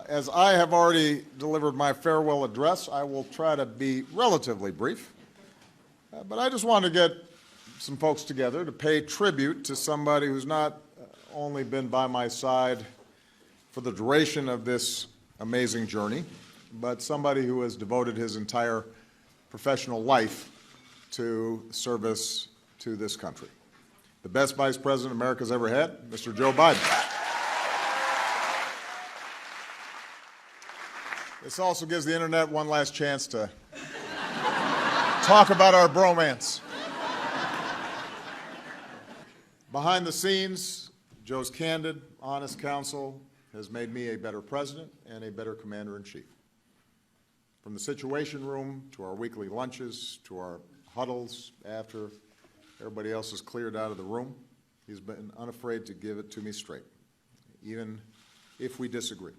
As I have already delivered my farewell address, I will try to be relatively brief. But I just want to get some folks together to pay tribute to somebody who's not only been by my side for the duration of this amazing journey, but somebody who has devoted his entire professional life to service to this country. The best Vice President America's ever had, Mr. Joe Biden. This also gives the internet one last chance to talk about our bromance. Behind the scenes, Joe's candid, honest counsel has made me a better president and a better commander-in-chief. From the Situation Room to our weekly lunches to our huddles after everybody else is cleared out of the room, he's been unafraid to give it to me straight, even if we disagree.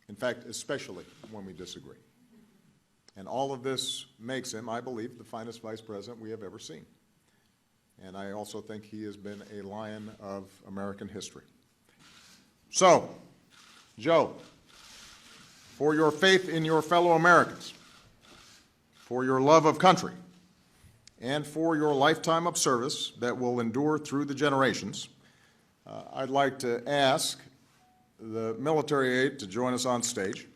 In fact, especially when we disagree. And all of this makes him, I believe, the finest vice president we have ever seen. And I also think he has been a lion of American history. So, Joe, for your faith in your fellow Americans, for your love of country, and for your lifetime of service that will endure through the generations, I'd like to ask the military aide to join us on stage.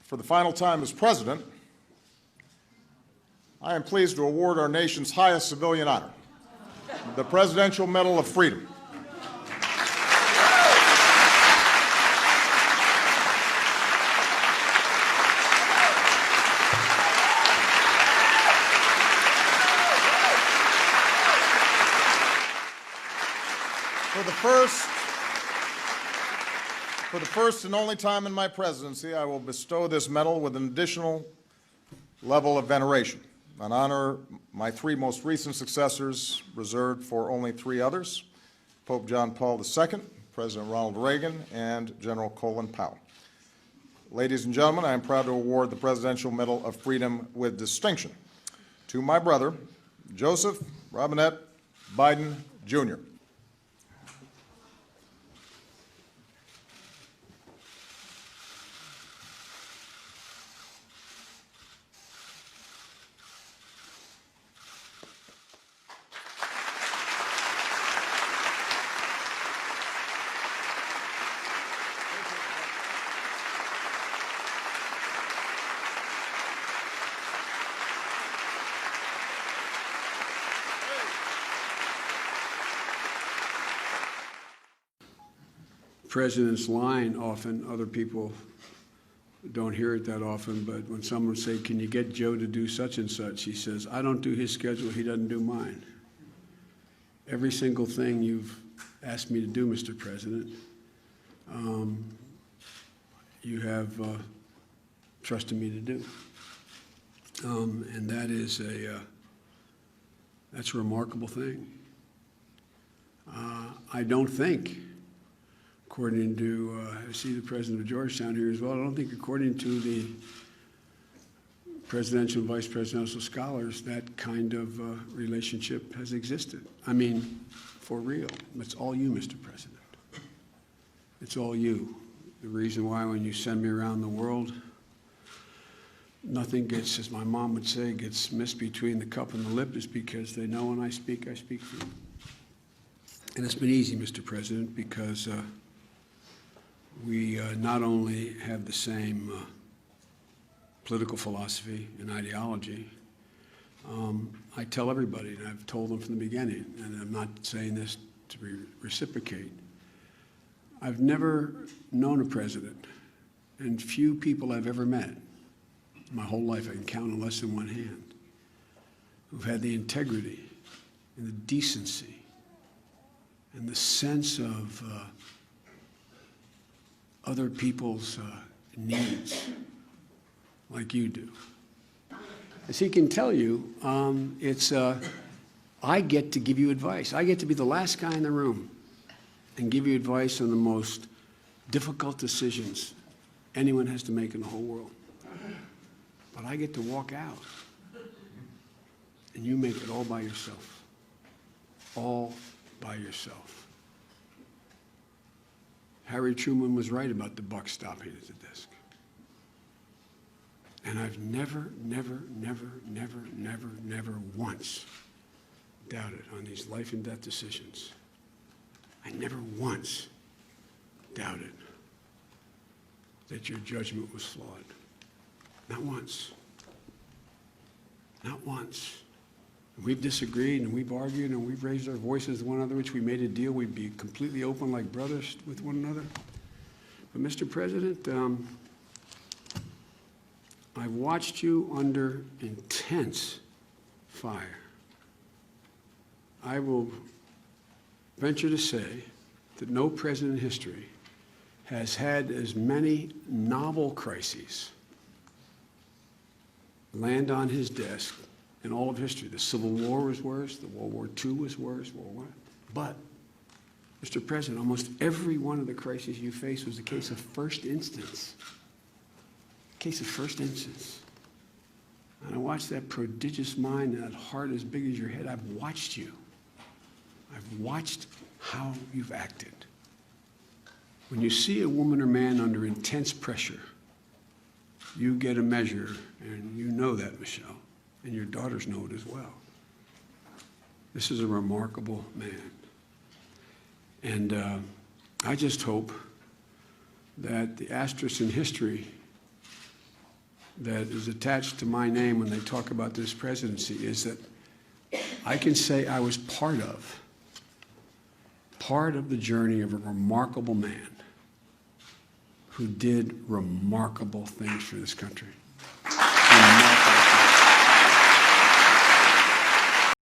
For the final time as president, I am pleased to award our nation's highest civilian honor, the Presidential Medal of Freedom. For the first and only time in my presidency, I will bestow this medal with an additional level of veneration, an honor my three most recent successors reserved for only three others, Pope John Paul II, President Ronald Reagan, and General Colin Powell. Ladies and gentlemen, I am proud to award the Presidential Medal of Freedom with distinction to my brother, Joseph Robinette Biden, Jr. President's line often, other people don't hear it that often, but when someone say, can you get Joe to do such and such, he says, I don't do his schedule, he doesn't do mine. Every single thing you've asked me to do, Mr. President, you have trusted me to do. And that is that's a remarkable thing. I don't think, according to, I see the president of Georgetown here as well, I don't think according to the presidential and vice presidential scholars that kind of relationship has existed. I mean, for real. It's all you, Mr. President. It's all you. The reason why when you send me around the world, nothing gets, as my mom would say, gets missed between the cup and the lip is because they know when I speak for you. And it's been easy, Mr. President, because we not only have the same political philosophy and ideology, I tell everybody, and I've told them from the beginning, and I'm not saying this to reciprocate, I've never known a president, and few people I've ever met, my whole life I can count on less than one hand, who've had the integrity and the decency and the sense of other people's needs like you do. As he can tell you, I get to give you advice. I get to be the last guy in the room and give you advice on the most difficult decisions anyone has to make in the whole world. But I get to walk out and you make it all by yourself. All by yourself. Harry Truman was right about the buck stopping at the desk. And I've never once doubted on these life and death decisions. I never once doubted that your judgment was flawed. Not once. Not once. We've disagreed and we've argued and we've raised our voices to one another, which we made a deal we'd be completely open like brothers with one another. But Mr. President, I've watched you under intense fire. I will venture to say that no president in history has had as many novel crises land on his desk in all of history. The Civil War was worse, the World War II was worse, World War I. But, Mr. President, almost every one of the crises you faced was a case of first instance. Case of first instance. And I watched that prodigious mind and that heart as big as your head. I've watched you. I've watched how you've acted. When you see a woman or man under intense pressure, you get a measure, and you know that, Michelle, and your daughters know it as well. This is a remarkable man. And I just hope that the asterisk in history that is attached to my name when they talk about this presidency is that I can say I was part of the journey of a remarkable man who did remarkable things for this country.